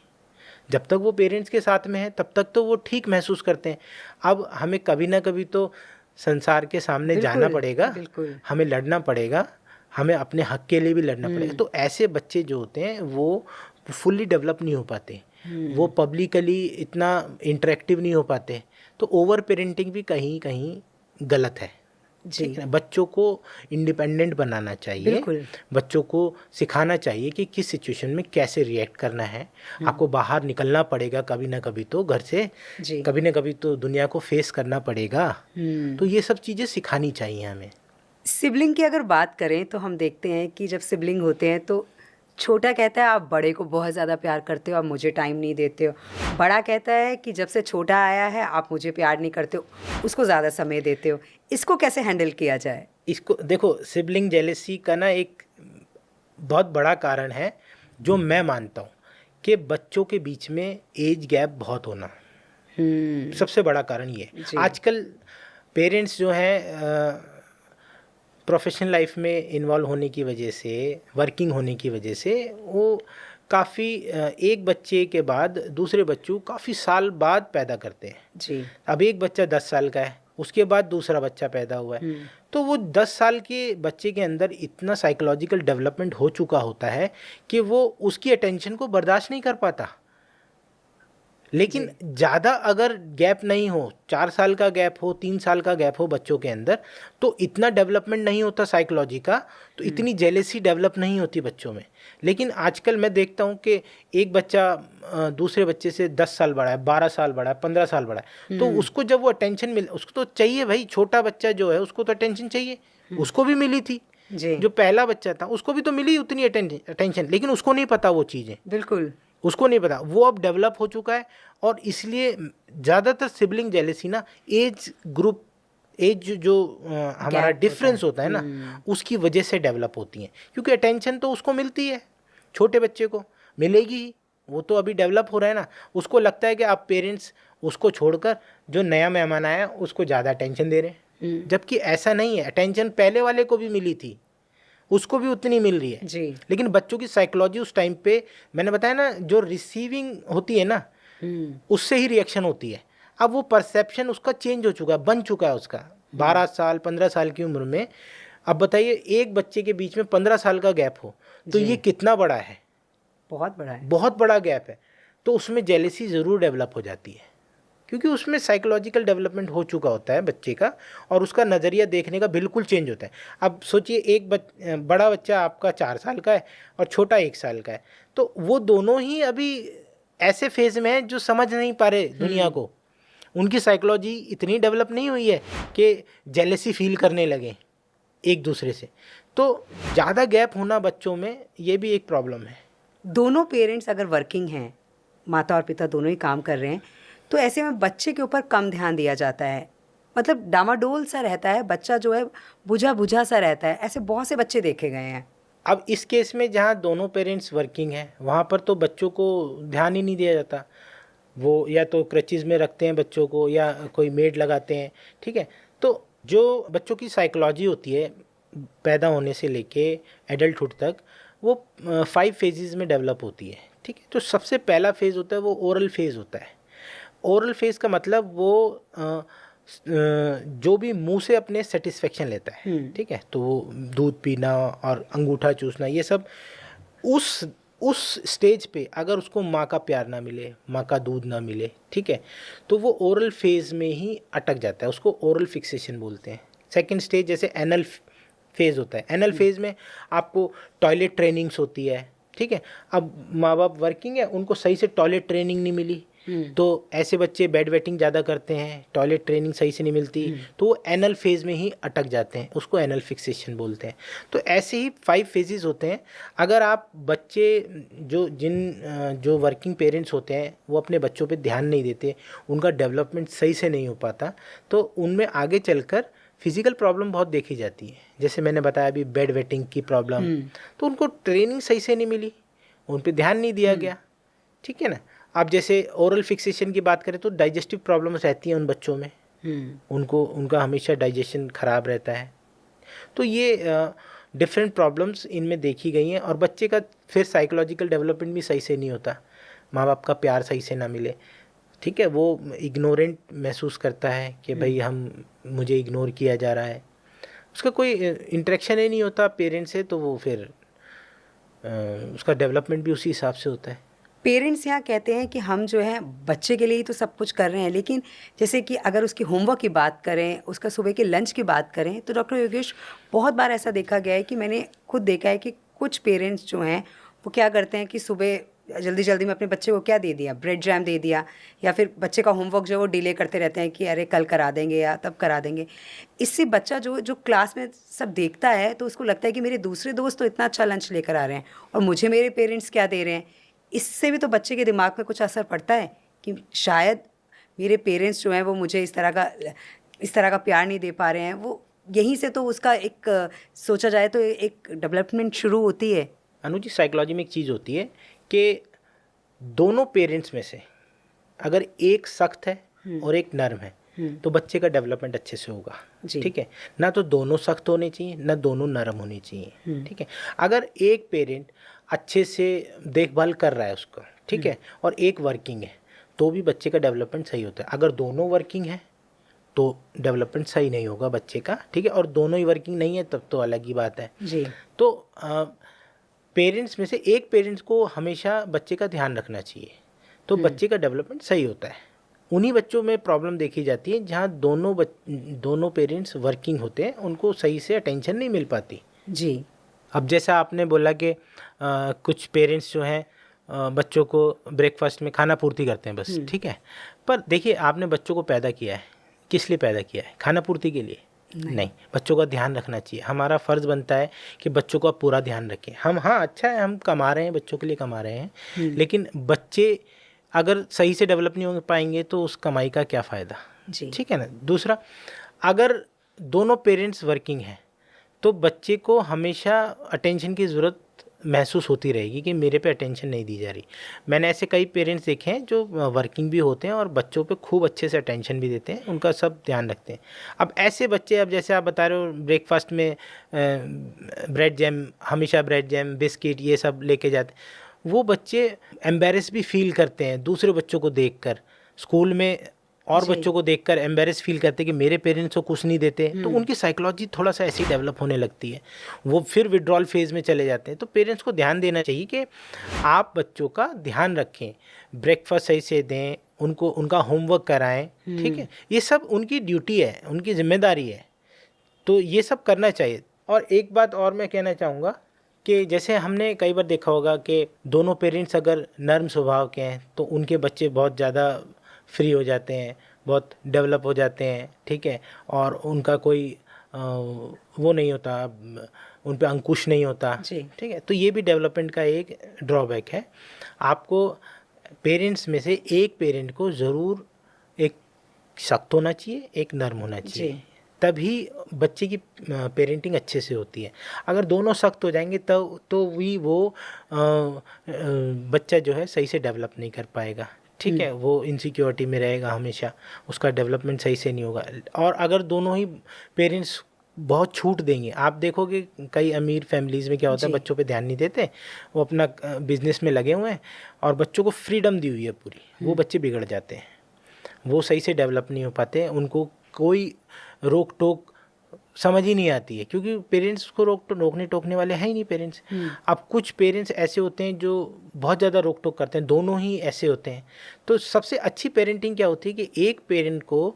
[SPEAKER 1] जब तक वो पेरेंट्स के साथ में है तब तक तो वो ठीक महसूस करते हैं। अब हमें कभी ना कभी तो संसार के सामने जाना पड़ेगा, हमें लड़ना पड़ेगा, हमें अपने हक के लिए भी लड़ना पड़ेगा। तो ऐसे बच्चे जो होते हैं वो फुल्ली डेवलप नहीं हो पाते, वो पब्लिकली इतना इंटरेक्टिव नहीं हो पाते। तो ओवर पेरेंटिंग भी कहीं कहीं गलत है।
[SPEAKER 2] जी।
[SPEAKER 1] ठीक है ना, बच्चों को इंडिपेंडेंट बनाना चाहिए,
[SPEAKER 2] बिल्कुल।
[SPEAKER 1] बच्चों को सिखाना चाहिए कि किस सिचुएशन में कैसे रिएक्ट करना है। आपको बाहर निकलना पड़ेगा कभी ना कभी, तो घर से
[SPEAKER 2] जी।
[SPEAKER 1] कभी ना कभी तो दुनिया को फेस करना पड़ेगा। तो ये सब चीज़ें सिखानी चाहिए हमें।
[SPEAKER 2] सिबलिंग की अगर बात करें तो हम देखते हैं कि जब सिबलिंग होते हैं तो छोटा कहता है आप बड़े को बहुत ज़्यादा प्यार करते हो, आप मुझे टाइम नहीं देते हो। बड़ा कहता है कि जब से छोटा आया है आप मुझे प्यार नहीं करते हो, उसको ज़्यादा समय देते हो। इसको कैसे हैंडल किया जाए?
[SPEAKER 1] इसको देखो, सिबलिंग जेलेसी का ना एक बहुत बड़ा कारण है जो मैं मानता हूँ कि बच्चों के बीच में एज गैप बहुत होना। सबसे बड़ा कारण ये है। आजकल पेरेंट्स जो हैं प्रोफेशनल लाइफ में इन्वॉल्व होने की वजह से, वर्किंग होने की वजह से, वो काफ़ी एक बच्चे के बाद दूसरे बच्चों काफ़ी साल बाद पैदा करते हैं।
[SPEAKER 2] जी।
[SPEAKER 1] अब एक बच्चा 10 साल का है, उसके बाद दूसरा बच्चा पैदा हुआ है, तो वो 10 साल के बच्चे के अंदर इतना साइकोलॉजिकल डेवलपमेंट हो चुका होता है कि वो उसकी अटेंशन को बर्दाश्त नहीं कर पाता। लेकिन ज़्यादा अगर गैप नहीं हो, 4 साल का गैप हो, 3 साल का गैप हो बच्चों के अंदर, तो इतना डेवलपमेंट नहीं होता साइकोलॉजी का, तो इतनी जेलेसी डेवलप नहीं होती बच्चों में। लेकिन आजकल मैं देखता हूँ कि एक बच्चा दूसरे बच्चे से 10 साल बड़ा है, 12 साल बड़ा है, 15 साल बड़ा है, तो उसको जब वो अटेंशन मिल, उसको तो चाहिए भाई, छोटा बच्चा जो है उसको तो अटेंशन चाहिए। उसको भी मिली थी, जो पहला बच्चा था उसको भी तो मिली उतनी अटेंशन, लेकिन उसको नहीं पता वो चीज़ें।
[SPEAKER 2] बिल्कुल,
[SPEAKER 1] उसको नहीं पता, वो अब डेवलप हो चुका है। और इसलिए ज़्यादातर सिबलिंग जेलेसी ना एज ग्रुप, एज जो हमारा डिफरेंस होता है ना, उसकी वजह से डेवलप होती हैं। क्योंकि अटेंशन तो उसको मिलती है, छोटे बच्चे को मिलेगी ही, वो तो अभी डेवलप हो रहा है ना। उसको लगता है कि आप पेरेंट्स उसको छोड़कर जो नया मेहमान आया उसको ज़्यादा अटेंशन दे रहे हैं, जबकि ऐसा नहीं है। अटेंशन पहले वाले को भी मिली थी, उसको भी उतनी मिल रही है
[SPEAKER 2] जी।
[SPEAKER 1] लेकिन बच्चों की साइकोलॉजी उस टाइम पे, मैंने बताया ना, जो रिसीविंग होती है ना, उससे ही रिएक्शन होती है। अब वो परसेप्शन उसका चेंज हो चुका है, बन चुका है उसका 12 साल 15 साल की उम्र में। अब बताइए, एक बच्चे के बीच में 15 साल का गैप हो तो ये कितना बड़ा है?
[SPEAKER 2] बहुत बड़ा है,
[SPEAKER 1] बहुत बड़ा गैप है। तो उसमें जेलेसी ज़रूर डेवलप हो जाती है, क्योंकि उसमें साइकोलॉजिकल डेवलपमेंट हो चुका होता है बच्चे का, और उसका नज़रिया देखने का बिल्कुल चेंज होता है। अब सोचिए, एक बड़ा बच्चा आपका 4 साल का है और छोटा 1 साल का है, तो वो दोनों ही अभी ऐसे फेज में हैं जो समझ नहीं पा रहे दुनिया को। उनकी साइकोलॉजी इतनी डेवलप नहीं हुई है कि जेलेसी फील करने लगे एक दूसरे से। तो ज़्यादा गैप होना बच्चों में, ये भी एक प्रॉब्लम है।
[SPEAKER 2] दोनों पेरेंट्स अगर वर्किंग हैं, माता और पिता दोनों ही काम कर रहे हैं, तो ऐसे में बच्चे के ऊपर कम ध्यान दिया जाता है। मतलब डामाडोल सा रहता है बच्चा, जो है बुझा बुझा सा रहता है। ऐसे बहुत से बच्चे देखे गए हैं।
[SPEAKER 1] अब इस केस में जहाँ दोनों पेरेंट्स वर्किंग हैं, वहाँ पर तो बच्चों को ध्यान ही नहीं दिया जाता। वो या तो क्रचिज़ में रखते हैं बच्चों को, या कोई मेड लगाते हैं, ठीक है। तो जो बच्चों की साइकोलॉजी होती है पैदा होने से लेके एडल्टहुड तक, वो 5 फेजेस में डेवलप होती है, ठीक है। तो सबसे पहला फेज़ होता है वो ओरल फेज़ होता है। ओरल फेज़ का मतलब वो जो भी मुंह से अपने सेटिस्फेक्शन लेता है, ठीक है। तो वो दूध पीना और अंगूठा चूसना, ये सब उस स्टेज पे अगर उसको माँ का प्यार ना मिले, माँ का दूध ना मिले, ठीक है, तो वो ओरल फेज़ में ही अटक जाता है। उसको ओरल फिक्सेशन बोलते हैं। सेकंड स्टेज जैसे एनल फेज़ होता है। एनल फेज़ में आपको टॉयलेट ट्रेनिंग्स होती है, ठीक है। अब माँ बाप वर्किंग है, उनको सही से टॉयलेट ट्रेनिंग नहीं मिली, तो ऐसे बच्चे बेड वेटिंग ज़्यादा करते हैं, टॉयलेट ट्रेनिंग सही से नहीं मिलती, तो वो एनल फेज़ में ही अटक जाते हैं। उसको एनल फिक्सेशन बोलते हैं। तो ऐसे ही 5 फेजेस होते हैं। अगर आप बच्चे जो वर्किंग पेरेंट्स होते हैं वो अपने बच्चों पे ध्यान नहीं देते, उनका डेवलपमेंट सही से नहीं हो पाता, तो उनमें आगे चलकर फिज़िकल प्रॉब्लम बहुत देखी जाती है। जैसे मैंने बताया अभी बेड वेटिंग की प्रॉब्लम, तो उनको ट्रेनिंग सही से नहीं मिली, उन पर ध्यान नहीं दिया गया, ठीक है ना। आप जैसे ओरल फिक्सेशन की बात करें तो डाइजेस्टिव प्रॉब्लम्स रहती हैं उन बच्चों में, उनका हमेशा डाइजेशन ख़राब रहता है। तो ये डिफरेंट प्रॉब्लम्स इनमें देखी गई हैं। और बच्चे का फिर साइकोलॉजिकल डेवलपमेंट भी सही से नहीं होता, माँ बाप का प्यार सही से ना मिले, ठीक है। वो इग्नोरेंट महसूस करता है कि भाई मुझे इग्नोर किया जा रहा है, उसका कोई इंटरेक्शन ही नहीं होता पेरेंट्स से, तो वो फिर उसका डेवलपमेंट भी उसी हिसाब से होता है।
[SPEAKER 2] पेरेंट्स यहाँ कहते हैं कि हम जो है बच्चे के लिए ही तो सब कुछ कर रहे हैं, लेकिन जैसे कि अगर उसकी होमवर्क की बात करें, उसका सुबह के लंच की बात करें, तो डॉक्टर योगेश बहुत बार ऐसा देखा गया है कि मैंने खुद देखा है कि कुछ पेरेंट्स जो हैं वो क्या करते हैं कि सुबह जल्दी जल्दी में अपने बच्चे को क्या दे दिया, ब्रेड जैम दे दिया, या फिर बच्चे का होमवर्क जो है वो डिले करते रहते हैं कि अरे कल करा देंगे या तब करा देंगे। इससे बच्चा जो क्लास में सब देखता है तो उसको लगता है कि मेरे दूसरे दोस्त तो इतना अच्छा लंच लेकर आ रहे हैं और मुझे मेरे पेरेंट्स क्या दे रहे हैं। इससे भी तो बच्चे के दिमाग में कुछ असर पड़ता है कि शायद मेरे पेरेंट्स जो हैं वो मुझे इस तरह का प्यार नहीं दे पा रहे हैं। वो यहीं से तो उसका एक सोचा जाए तो एक डेवलपमेंट शुरू होती है।
[SPEAKER 1] अनुजी, साइकोलॉजी में एक चीज़ होती है कि दोनों पेरेंट्स में से अगर एक सख्त है और एक नर्म है तो बच्चे का डेवलपमेंट अच्छे से होगा। ठीक है, ना तो दोनों सख्त होने चाहिए ना दोनों नरम होने चाहिए। ठीक है, अगर एक पेरेंट अच्छे से देखभाल कर रहा है उसका, ठीक है, और एक वर्किंग है तो भी बच्चे का डेवलपमेंट सही होता है। अगर दोनों वर्किंग है तो डेवलपमेंट सही नहीं होगा बच्चे का। ठीक है, और दोनों ही वर्किंग नहीं है तब तो अलग ही बात है
[SPEAKER 2] जी।
[SPEAKER 1] तो पेरेंट्स में से एक पेरेंट्स को हमेशा बच्चे का ध्यान रखना चाहिए तो बच्चे का डेवलपमेंट सही होता है। उन्हीं बच्चों में प्रॉब्लम देखी जाती है जहाँ दोनों पेरेंट्स वर्किंग होते हैं, उनको सही से अटेंशन नहीं मिल पाती।
[SPEAKER 2] जी।
[SPEAKER 1] अब जैसा आपने बोला कि कुछ पेरेंट्स जो हैं बच्चों को ब्रेकफास्ट में खाना पूर्ति करते हैं बस। ठीक है, पर देखिए आपने बच्चों को पैदा किया है, किस लिए पैदा किया है? खाना पूर्ति के लिए नहीं, बच्चों का ध्यान रखना चाहिए। हमारा फ़र्ज़ बनता है कि बच्चों का पूरा ध्यान रखें हम। हाँ, अच्छा है हम कमा रहे हैं, बच्चों के लिए कमा रहे हैं, लेकिन बच्चे अगर सही से डेवलप नहीं हो पाएंगे तो उस कमाई का क्या फ़ायदा। ठीक है ना। दूसरा, अगर दोनों पेरेंट्स वर्किंग हैं तो बच्चे को हमेशा अटेंशन की ज़रूरत महसूस होती रहेगी कि मेरे पे अटेंशन नहीं दी जा रही। मैंने ऐसे कई पेरेंट्स देखे हैं जो वर्किंग भी होते हैं और बच्चों पे खूब अच्छे से अटेंशन भी देते हैं, उनका सब ध्यान रखते हैं। अब ऐसे बच्चे, अब जैसे आप बता रहे हो ब्रेकफास्ट में ब्रेड जैम, हमेशा ब्रेड जैम बिस्किट ये सब लेके जाते, वो बच्चे एम्बेरस भी फील करते हैं दूसरे बच्चों को देखकर। स्कूल में और बच्चों को देखकर एम्बेरस फील करते कि मेरे पेरेंट्स को कुछ नहीं देते, तो उनकी साइकोलॉजी थोड़ा सा ऐसी डेवलप होने लगती है, वो फिर विड्रॉल फेज़ में चले जाते हैं। तो पेरेंट्स को ध्यान देना चाहिए कि आप बच्चों का ध्यान रखें, ब्रेकफास्ट सही से दें, उनको उनका होमवर्क कराएं। ठीक है, ये सब उनकी ड्यूटी है, उनकी जिम्मेदारी है, तो ये सब करना चाहिए। और एक बात और मैं कहना चाहूँगा कि जैसे हमने कई बार देखा होगा कि दोनों पेरेंट्स अगर नर्म स्वभाव के हैं तो उनके बच्चे बहुत ज़्यादा फ्री हो जाते हैं, बहुत डेवलप हो जाते हैं। ठीक है, और उनका कोई वो नहीं होता, उन पे अंकुश नहीं होता। ठीक है, तो ये भी डेवलपमेंट का एक ड्रॉबैक है। आपको पेरेंट्स में से एक पेरेंट को ज़रूर एक सख्त होना चाहिए, एक नर्म होना चाहिए, तभी बच्चे की पेरेंटिंग अच्छे से होती है। अगर दोनों सख्त हो जाएंगे तो भी वो बच्चा जो है सही से डेवलप नहीं कर पाएगा। ठीक है, वो इनसिक्योरिटी में रहेगा हमेशा, उसका डेवलपमेंट सही से नहीं होगा। और अगर दोनों ही पेरेंट्स बहुत छूट देंगे, आप देखोगे कई अमीर फैमिलीज़ में क्या होता है, बच्चों पे ध्यान नहीं देते, वो अपना बिजनेस में लगे हुए हैं और बच्चों को फ्रीडम दी हुई है पूरी, वो बच्चे बिगड़ जाते हैं, वो सही से डेवलप नहीं हो पाते, उनको कोई रोक टोक समझ ही नहीं आती है, क्योंकि पेरेंट्स को रोकने टोकने वाले हैं ही नहीं पेरेंट्स। अब कुछ पेरेंट्स ऐसे होते हैं जो बहुत ज़्यादा रोक टोक करते हैं, दोनों ही ऐसे होते हैं। तो सबसे अच्छी पेरेंटिंग क्या होती है कि एक पेरेंट को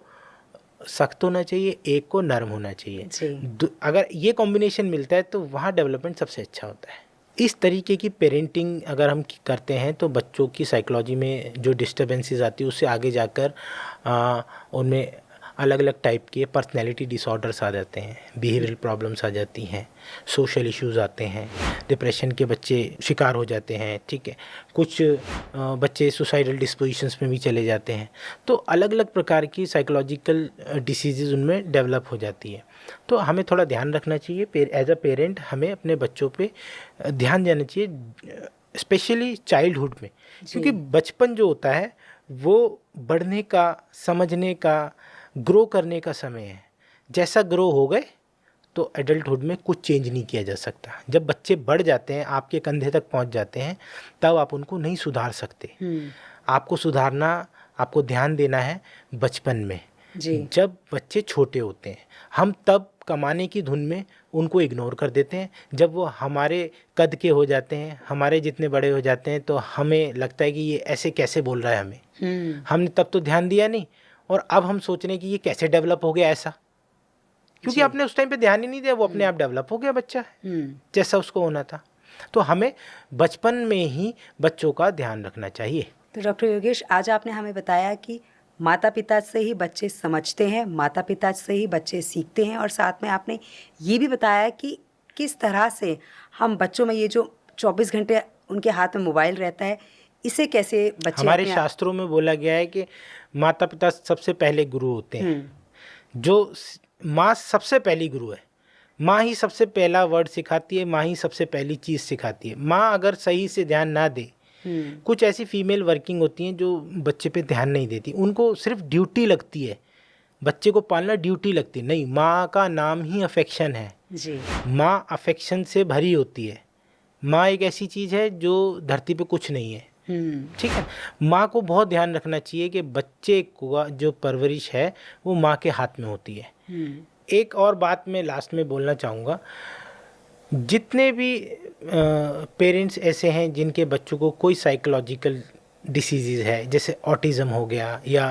[SPEAKER 1] सख्त होना चाहिए, एक को नर्म होना चाहिए। अगर ये कॉम्बिनेशन मिलता है तो वहाँ डेवलपमेंट सबसे अच्छा होता है। इस तरीके की पेरेंटिंग अगर हम करते हैं तो बच्चों की साइकोलॉजी में जो डिस्टर्बेंसेस आती है उससे आगे जाकर उनमें अलग अलग टाइप के पर्सनैलिटी डिसऑर्डर्स आ जाते हैं, बिहेवियरल प्रॉब्लम्स आ जाती हैं, सोशल इश्यूज़ आते हैं, डिप्रेशन के बच्चे शिकार हो जाते हैं। ठीक है, कुछ बच्चे सुसाइडल डिस्पोजिशंस में भी चले जाते हैं। तो अलग अलग प्रकार की साइकोलॉजिकल डिसीज़ उनमें डेवलप हो जाती है। तो हमें थोड़ा ध्यान रखना चाहिए, एज अ पेरेंट हमें अपने बच्चों पे ध्यान देना चाहिए, स्पेशली चाइल्डहुड में, क्योंकि बचपन जो होता है वो बढ़ने का, समझने का, ग्रो करने का समय है। जैसा ग्रो हो गए तो एडल्टहुड में कुछ चेंज नहीं किया जा सकता। जब बच्चे बढ़ जाते हैं, आपके कंधे तक पहुंच जाते हैं, तब आप उनको नहीं सुधार सकते। आपको सुधारना, आपको ध्यान देना है बचपन में, जब बच्चे छोटे होते हैं। हम तब कमाने की धुन में उनको इग्नोर कर देते हैं। जब वो हमारे कद के हो जाते हैं, हमारे जितने बड़े हो जाते हैं, तो हमें लगता है कि ये ऐसे कैसे बोल रहा है हमें, हमने तब तो ध्यान दिया नहीं, और अब हम सोच रहे हैं कि ये कैसे डेवलप हो गया ऐसा, क्योंकि आपने उस टाइम पे ध्यान ही नहीं दिया, वो अपने आप डेवलप हो गया बच्चा जैसा उसको होना था। तो हमें बचपन में ही बच्चों का ध्यान रखना चाहिए।
[SPEAKER 2] तो डॉक्टर योगेश, आज आपने हमें बताया कि माता पिता से ही बच्चे समझते हैं, माता पिता से ही बच्चे सीखते हैं, और साथ में आपने ये भी बताया कि किस तरह से हम बच्चों में ये जो 24 घंटे उनके हाथ में मोबाइल रहता है, इसे कैसे बच्चे
[SPEAKER 1] हमारे शास्त्रों में बोला गया है कि माता पिता सबसे पहले गुरु होते हैं। जो माँ सबसे पहली गुरु है, माँ ही सबसे पहला वर्ड सिखाती है, माँ ही सबसे पहली चीज़ सिखाती है। माँ अगर सही से ध्यान ना दे, कुछ ऐसी फीमेल वर्किंग होती हैं जो बच्चे पे ध्यान नहीं देती, उनको सिर्फ ड्यूटी लगती है, बच्चे को पालना ड्यूटी लगती है। नहीं, माँ का नाम ही अफेक्शन है जी। माँ अफेक्शन से भरी होती है। माँ एक ऐसी चीज़ है जो धरती पे कुछ नहीं है, ठीक है। माँ को बहुत ध्यान रखना चाहिए कि बच्चे को जो परवरिश है वो माँ के हाथ में होती है। एक और बात मैं लास्ट में बोलना चाहूँगा, जितने भी पेरेंट्स ऐसे हैं जिनके बच्चों को कोई साइकोलॉजिकल डिसीज़ है, जैसे ऑटिज़म हो गया या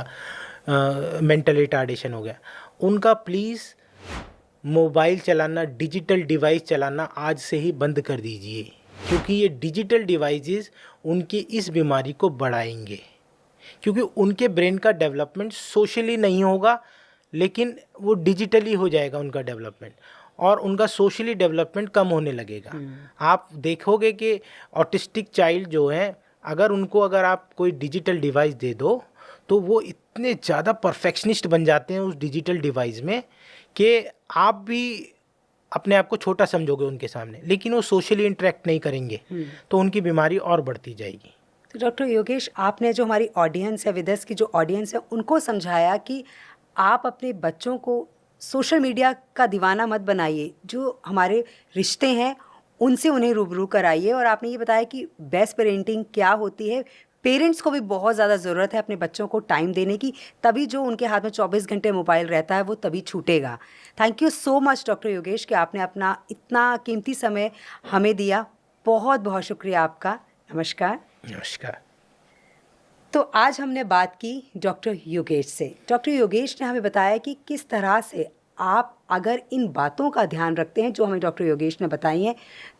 [SPEAKER 1] मेंटल रिटार्डेशन हो गया, उनका प्लीज़ मोबाइल चलाना, डिजिटल डिवाइस चलाना आज से ही बंद कर दीजिए, क्योंकि ये डिजिटल डिवाइसेस उनकी इस बीमारी को बढ़ाएंगे। क्योंकि उनके ब्रेन का डेवलपमेंट सोशली नहीं होगा, लेकिन वो डिजिटली हो जाएगा उनका डेवलपमेंट, और उनका सोशली डेवलपमेंट कम होने लगेगा। आप देखोगे कि ऑटिस्टिक चाइल्ड जो हैं, अगर आप कोई डिजिटल डिवाइस दे दो तो वो इतने ज़्यादा परफेक्शनिस्ट बन जाते हैं उस डिजिटल डिवाइस में कि आप भी अपने आप को छोटा समझोगे उनके सामने, लेकिन वो सोशली इंटरेक्ट नहीं करेंगे, तो उनकी बीमारी और बढ़ती जाएगी।
[SPEAKER 2] तो डॉक्टर योगेश, आपने जो हमारी ऑडियंस है, विदर्स की जो ऑडियंस है, उनको समझाया कि आप अपने बच्चों को सोशल मीडिया का दीवाना मत बनाइए, जो हमारे रिश्ते हैं उनसे उन्हें रूबरू कराइए, और आपने ये बताया कि बेस्ट पेरेंटिंग क्या होती है। पेरेंट्स को भी बहुत ज़्यादा ज़रूरत है अपने बच्चों को टाइम देने की, तभी जो उनके हाथ में 24 घंटे मोबाइल रहता है वो तभी छूटेगा। Thank you so much doctor Yogesh कि आपने अपना इतना कीमती समय हमें दिया। बहुत बहुत शुक्रिया आपका। नमस्कार।
[SPEAKER 1] नमस्कार।
[SPEAKER 2] तो आज हमने बात की डॉक्टर योगेश से। डॉक्टर योगेश ने हमें बताया कि किस तरह से आप अगर इन बातों का ध्यान रखते हैं जो हमें डॉक्टर योगेश ने बताई हैं,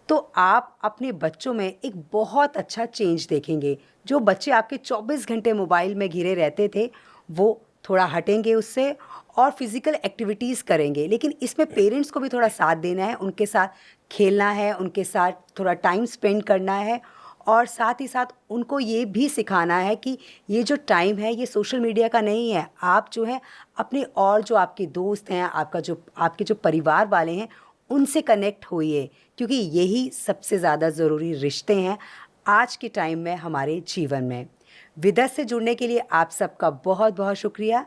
[SPEAKER 2] तो आप अपने बच्चों में एक बहुत अच्छा चेंज देखेंगे। जो बच्चे आपके 24 घंटे मोबाइल में घिरे रहते थे, वो थोड़ा हटेंगे उससे और फिज़िकल एक्टिविटीज़ करेंगे। लेकिन इसमें पेरेंट्स को भी थोड़ा साथ देना है, उनके साथ खेलना है, उनके साथ थोड़ा टाइम स्पेंड करना है, और साथ ही साथ उनको ये भी सिखाना है कि ये जो टाइम है ये सोशल मीडिया का नहीं है। आप जो है अपने और जो आपके दोस्त हैं, आपके जो परिवार वाले हैं, उनसे कनेक्ट होइए, क्योंकि यही सबसे ज़्यादा ज़रूरी रिश्ते हैं आज के टाइम में हमारे जीवन में। विदर्स से जुड़ने के लिए आप सबका बहुत बहुत शुक्रिया।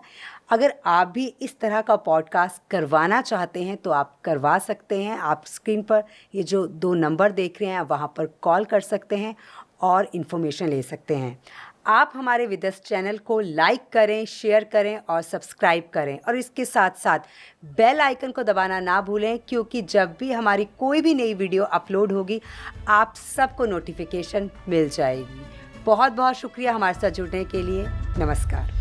[SPEAKER 2] अगर आप भी इस तरह का पॉडकास्ट करवाना चाहते हैं तो आप करवा सकते हैं। आप स्क्रीन पर ये जो 2 नंबर देख रहे हैं वहाँ पर कॉल कर सकते हैं और इन्फॉर्मेशन ले सकते हैं। आप हमारे विदर्स चैनल को लाइक करें, शेयर करें और सब्सक्राइब करें, और इसके साथ साथ बेल आइकन को दबाना ना भूलें, क्योंकि जब भी हमारी कोई भी नई वीडियो अपलोड होगी आप सबको नोटिफिकेशन मिल जाएगी। बहुत बहुत शुक्रिया हमारे साथ जुड़ने के लिए। नमस्कार।